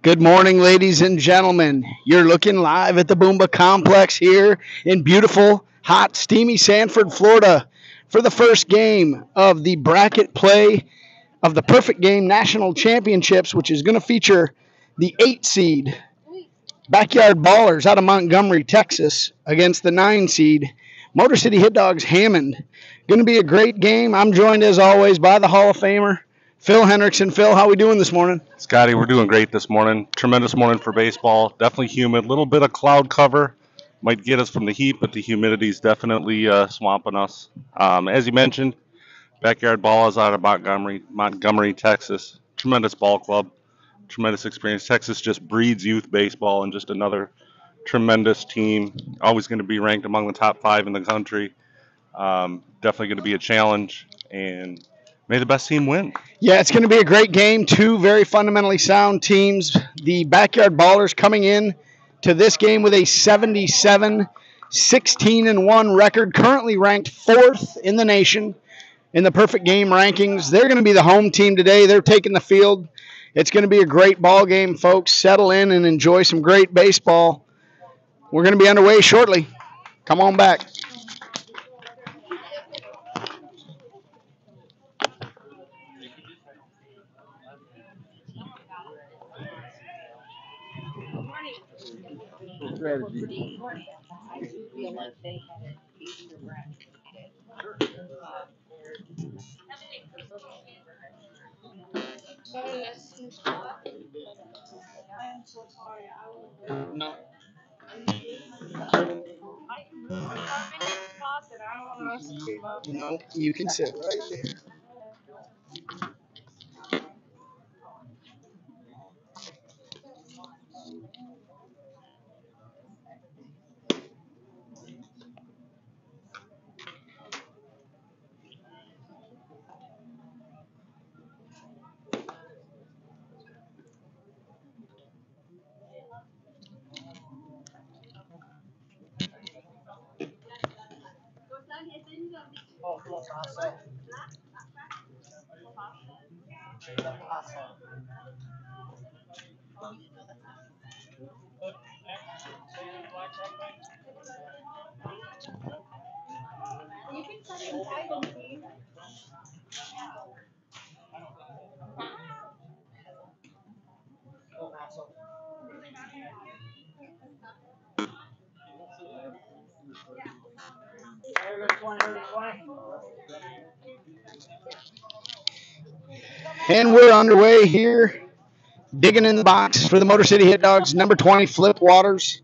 Good morning, ladies and gentlemen. You're looking live at the Boomba Complex here in beautiful, hot, steamy Sanford, Florida for the first game of the bracket play of the Perfect Game National Championships, which is going to feature the 8 seed Backyard Ballers out of Montgomery, Texas, against the 9 seed Motor City Hit Dogs Hammond. Going to be a great game. I'm joined, as always, by the Hall of Famer, Phil Hendrickson. Phil, how we doing this morning? Scotty, we're doing great this morning. Tremendous morning for baseball. Definitely humid. A little bit of cloud cover might get us from the heat, but the humidity is definitely swamping us. As you mentioned, Backyard Ball is out of Montgomery, Texas. Tremendous ball club. Tremendous experience. Texas just breeds youth baseball, and just another tremendous team. Always going to be ranked among the top 5 in the country. Definitely going to be a challenge, and may the best team win. Yeah, it's going to be a great game. Two very fundamentally sound teams. The Backyard Ballers coming in to this game with a 77-16-1 record, currently ranked 4th in the nation in the Perfect Game rankings. They're going to be the home team today. They're taking the field. It's going to be a great ball game, folks. Settle in and enjoy some great baseball. We're going to be underway shortly. Come on back. No. No, you can sit right there. And we're underway here, digging in the box for the Motor City Hit Dogs, number 20, Flip Waters.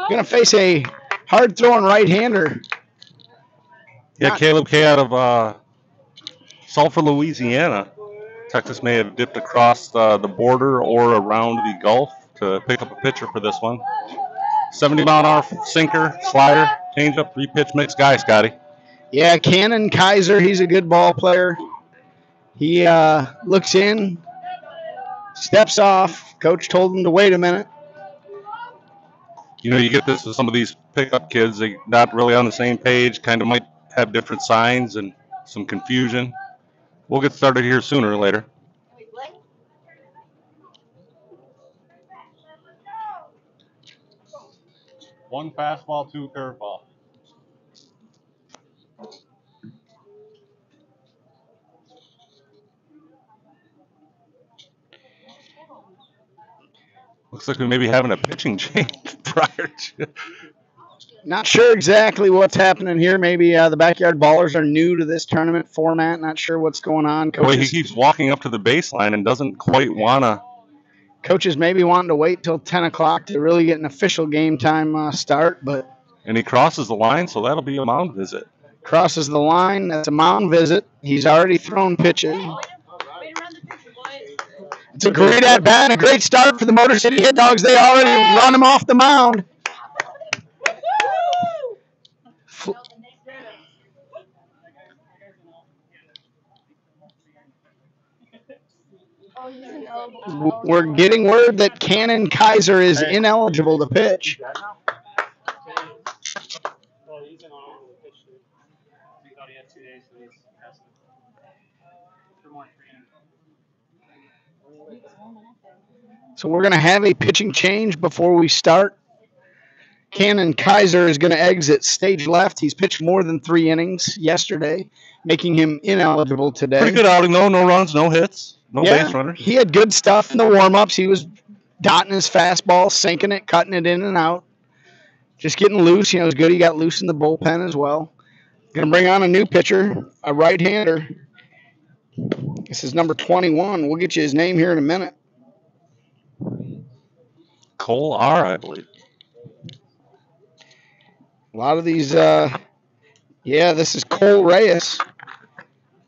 Going to face a hard-throwing right-hander. Yeah, Caleb K. out of Sulphur, Louisiana. Texas may have dipped across the border or around the Gulf to pick up a pitcher for this one. 70-mile-an-hour sinker, slider, changeup, 3-pitch mix guy, Scotty. Yeah, Cannon Kaiser, he's a good ball player. He looks in, steps off. Coach told him to wait a minute. You know, you get this with some of these pickup kids. They're not really on the same page, kind of might have different signs and some confusion. We'll get started here sooner or later. One fastball, 2 curveball. Looks like we may be having a pitching change prior to. Not sure exactly what's happening here. Maybe the Backyard Ballers are new to this tournament format. Not sure what's going on. Well, he keeps walking up to the baseline and doesn't quite want to. Coaches maybe wanting to wait till 10 o'clock to really get an official game time start. And he crosses the line, so that'll be a mound visit. Crosses the line. That's a mound visit. He's already thrown pitches. It's a great at-bat and a great start for the Motor City Hit Dogs. They already run him off the mound. We're getting word that Cannon Kaiser is ineligible to pitch. So we're going to have a pitching change before we start. Cannon Kaiser is going to exit stage left. He's pitched more than 3 innings yesterday, making him ineligible today. Pretty good outing, though. No runs, no hits, no base runners. He had good stuff in the warm-ups. He was dotting his fastball, sinking it, cutting it in and out. Just getting loose. You know, it's good he got loose in the bullpen as well. Going to bring on a new pitcher, a right-hander. This is number 21. We'll get you his name here in a minute. Cole R., I believe. A lot of these, this is Cole Reyes.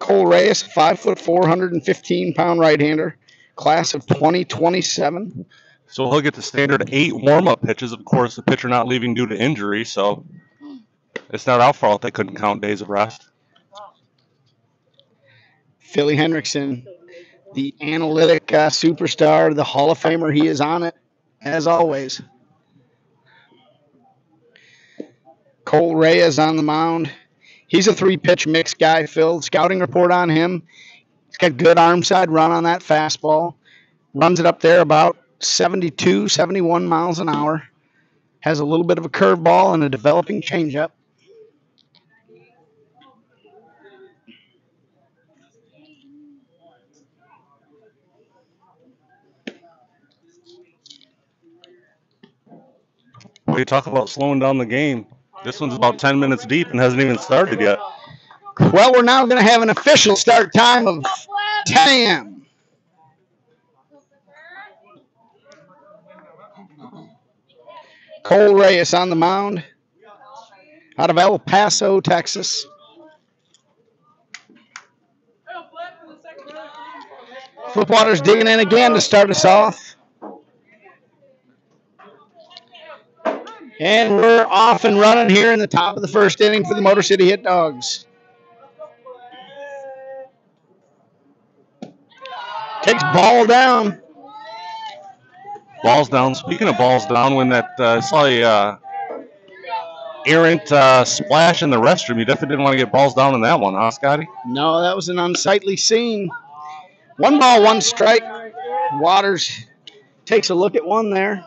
Cole Reyes, 5'4", 115-pound right-hander, class of 2027. So he'll get the standard 8 warm-up pitches. Of course, the pitcher not leaving due to injury, so it's not our fault they couldn't count days of rest. Philly Hendrickson, the analytic superstar, the Hall of Famer, he is on it, as always. Cole Reyes on the mound. He's a 3-pitch mix guy, Phil. Scouting report on him. He's got good arm side run on that fastball. Runs it up there about 72, 71 miles an hour. Has a little bit of a curveball and a developing changeup. We talk about slowing down the game. This one's about 10 minutes deep and hasn't even started yet. Well, we're now going to have an official start time of 10 a.m. Cole Reyes on the mound out of El Paso, Texas. Flipwater's digging in again to start us off. And we're off and running here in the top of the first inning for the Motor City Hit Dogs. Takes ball down. Balls down. Speaking of balls down, when that saw a errant splash in the restroom, you definitely didn't want to get balls down in that one, huh, Scotty? No, that was an unsightly scene. 1 ball, 1 strike. Waters takes a look at one there.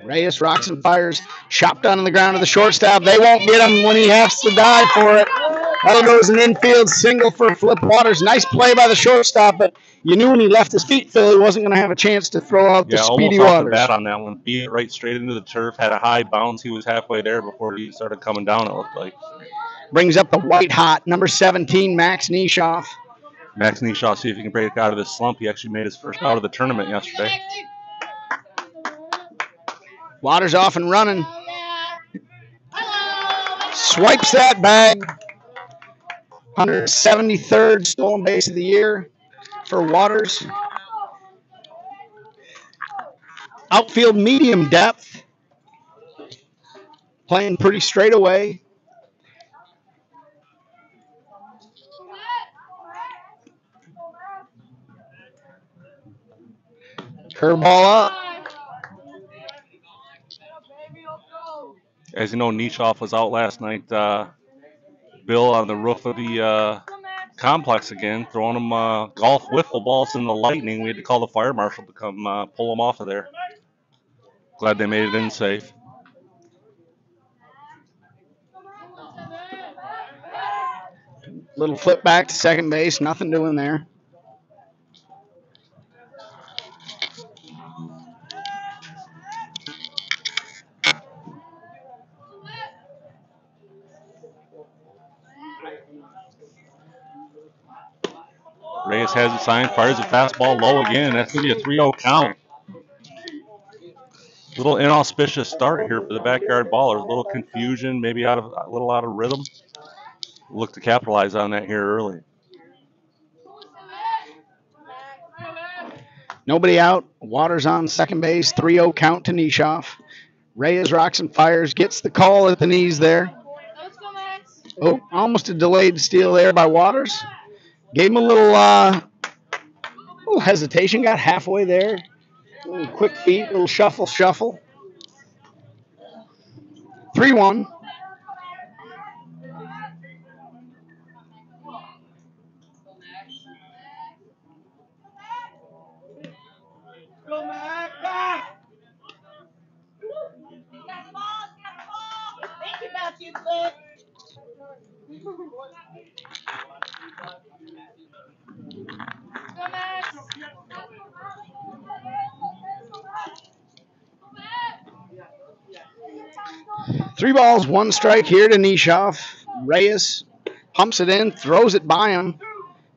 Reyes rocks and fires. Chopped down on the ground to the shortstop. They won't get him when he has to dive for it. That goes an infield single for Flip Waters. Nice play by the shortstop, but you knew when he left his feet, Phil, he wasn't going to have a chance to throw out the speedy almost Waters. Off the bat on that one. Beat it right straight into the turf. Had a high bounce. He was halfway there before he started coming down, it looked like. Brings up the white hot, number 17, Max Nishoff. Max Nishoff, see if he can break out of this slump. He actually made his first out of the tournament yesterday. Waters off and running. Swipes that bag. 173rd stolen base of the year for Waters. Outfield medium depth. Playing pretty straight away. Curveball up. As you know, Nishoff was out last night. Bill on the roof of the complex again, throwing him golf wiffle balls in the lightning. We had to call the fire marshal to come pull him off of there. Glad they made it in safe. Little flip back to second base, nothing doing there. Reyes has it signed, fires a fastball low again. That's going to be a 3-0 count. A little inauspicious start here for the backyard ballers. A little confusion, maybe a little out of rhythm. Look to capitalize on that here early. Nobody out. Waters on second base. 3-0 count to Nishoff. Reyes rocks and fires. Gets the call at the knees there. Oh, almost a delayed steal there by Waters. Gave him a little hesitation. Got halfway there. A little quick feet. A little shuffle. 3-1. Three balls, one strike here to Nishoff. Reyes pumps it in, throws it by him.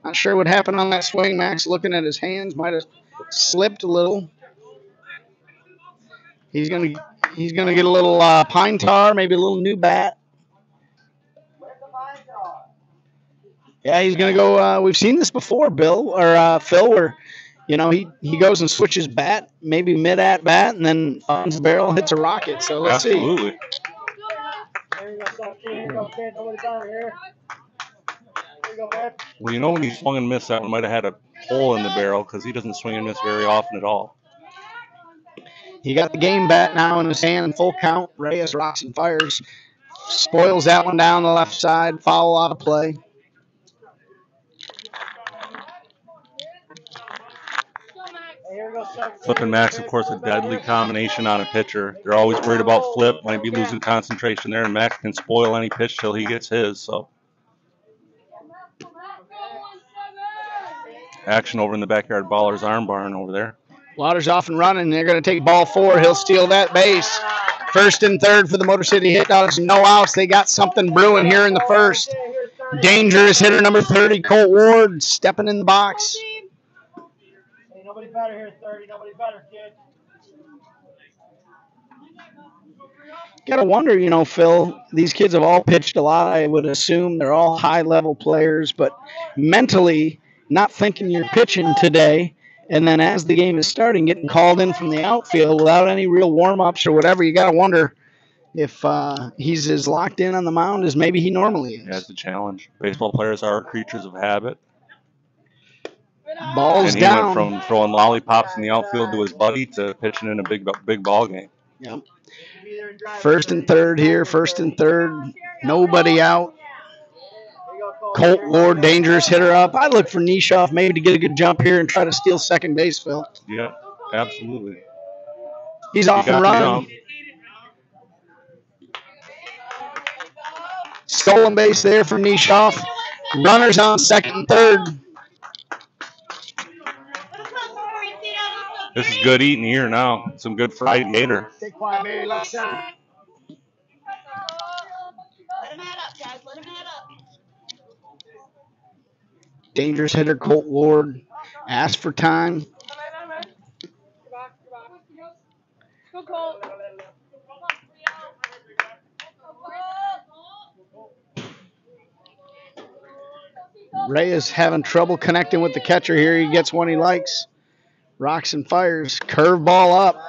Not sure what happened on that swing. Max looking at his hands, might have slipped a little. He's gonna get a little pine tar, maybe a little new bat. Yeah, he's gonna go. We've seen this before, Bill or Phil, where he goes and switches bat, maybe mid at bat, and then finds the barrel, hits a rocket. So let's Absolutely. see. Well, when he swung and missed, that one might have had a hole in the barrel because he doesn't swing and miss very often at all. He got the game bat now in his hand in full count. Reyes rocks and fires. Spoils that one down the left side. Foul out of play. Flip and Max, of course, a deadly combination on a pitcher. They're always worried about Flip. Might be losing concentration there, and Max can spoil any pitch till he gets his. So action over in the backyard Baller's Arm Barn over there. Waters off and running. They're going to take ball 4. He'll steal that base. First and third for the Motor City Hit Dogs. No outs. They got something brewing here in the first. Dangerous hitter number 30, Colt Ward, stepping in the box. Ain't nobody better here, 30. Nobody better, kid. Gotta wonder, Phil, these kids have all pitched a lot. I would assume they're all high-level players, but mentally not thinking you're pitching today, and then as the game is starting, getting called in from the outfield without any real warm-ups or whatever, you gotta wonder if he's as locked in on the mound as maybe he normally is. That's the challenge. Baseball players are creatures of habit. Ball's and he down. went from throwing lollipops in the outfield to his buddy to pitching in a big ball game. Yep. First and third here. First and third. Nobody out. Colt Ward, dangerous hitter up. I look for Nishoff maybe to get a good jump here and try to steal second base, Phil. Yeah, absolutely. He's off and running. Stolen base there for Nishoff. Runners on second and third. This is good eating here now. Some good fried gator. Stay quiet, Mary. Left center. Dangerous hitter Colt Ward. Asked for time. Reyes having trouble connecting with the catcher here. He gets one he likes. Rocks and fires. Curveball up.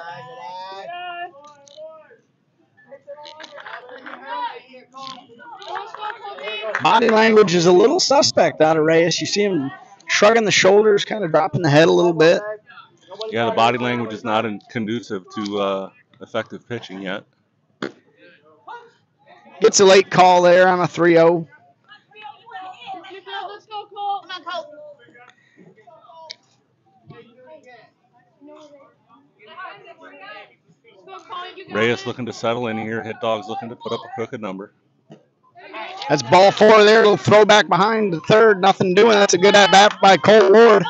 Body language is a little suspect out of Reyes. You see him shrugging the shoulders, kind of dropping the head a little bit. Yeah, the body language is not conducive to effective pitching yet. Gets a late call there on a 3-0. Reyes looking to settle in here. Hit Dogs looking to put up a crooked number. That's ball 4 there. A little throw back behind the third. Nothing doing. That's a good at-bat by Colt Ward.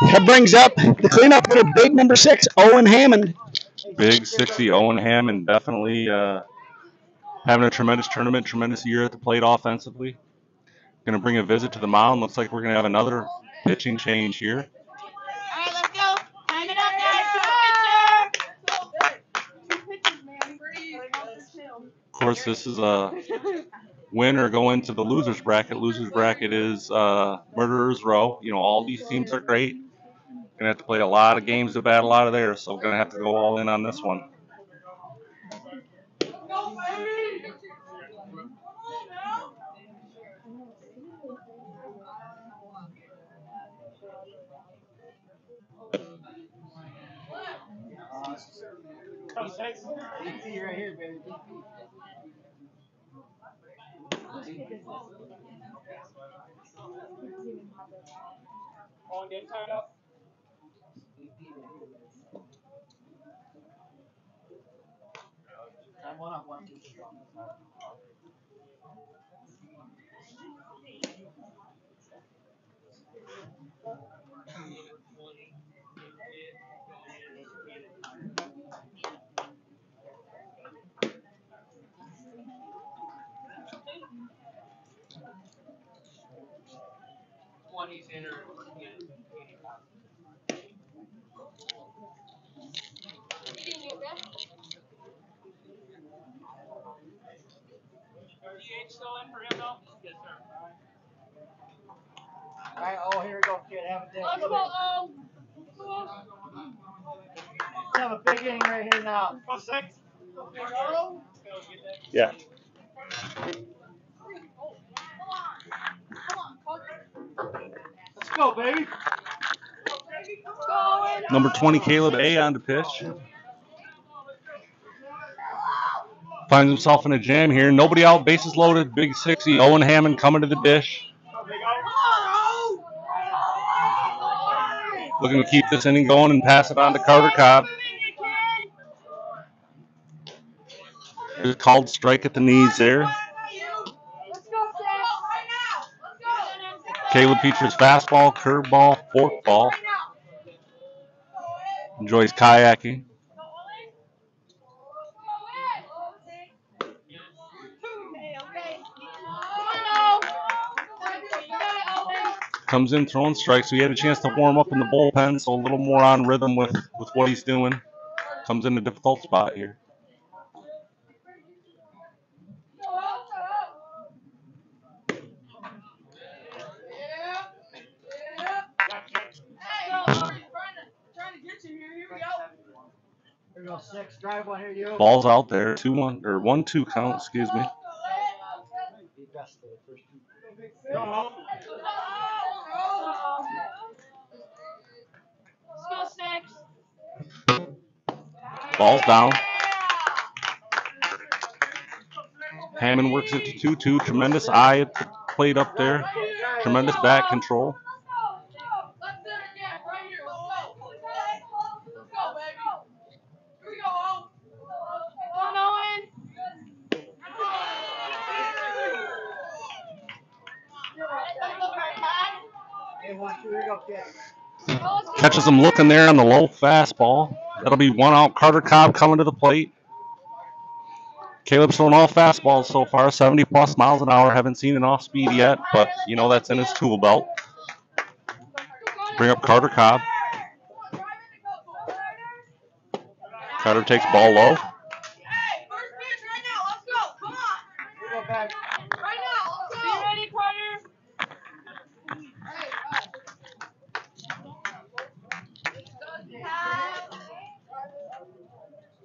That brings up the cleanup hitter, big number 6, Owen Hammond. Big 60, Owen Hammond. Definitely having a tremendous tournament, tremendous year at the plate offensively. Going to bring a visit to the mound. Looks like we're going to have another pitching change here. Of course, this is a win or go into the loser's bracket. Loser's bracket is Murderer's Row. All these teams are great. Going to have to play a lot of games to battle out of there, so we're going to have to go all in on this one. Right here, baby. On game tied up. All right, oh, here we go, kid. Have a day. Let's have a big inning right here now. Go 6. Yeah. Let's go, baby. Number 20, Caleb A. on the pitch. Finds himself in a jam here. Nobody out, bases loaded. Big 60. Owen Hammond coming to the dish. Looking to keep this inning going and pass it on to Carter Cobb. There's a called strike at the knees there. Caleb features fastball, curveball, forkball. Enjoys kayaking. Comes in throwing strikes, so he had a chance to warm up in the bullpen, so a little more on rhythm with what he's doing. Comes in a difficult spot here. Here we go, 6. Drive one here, you. Ball's out there, 2-1 or 1-2 count, excuse me. Ball's down. Hammond works it to 2-2. Tremendous eye at the plate up there. Tremendous bat control. Catches him looking there on the low fastball. That'll be 1 out. Carter Cobb coming to the plate. Caleb's thrown all fastballs so far, 70 plus miles an hour. Haven't seen an off speed yet, but you know that's in his tool belt. Bring up Carter Cobb. Carter takes ball low.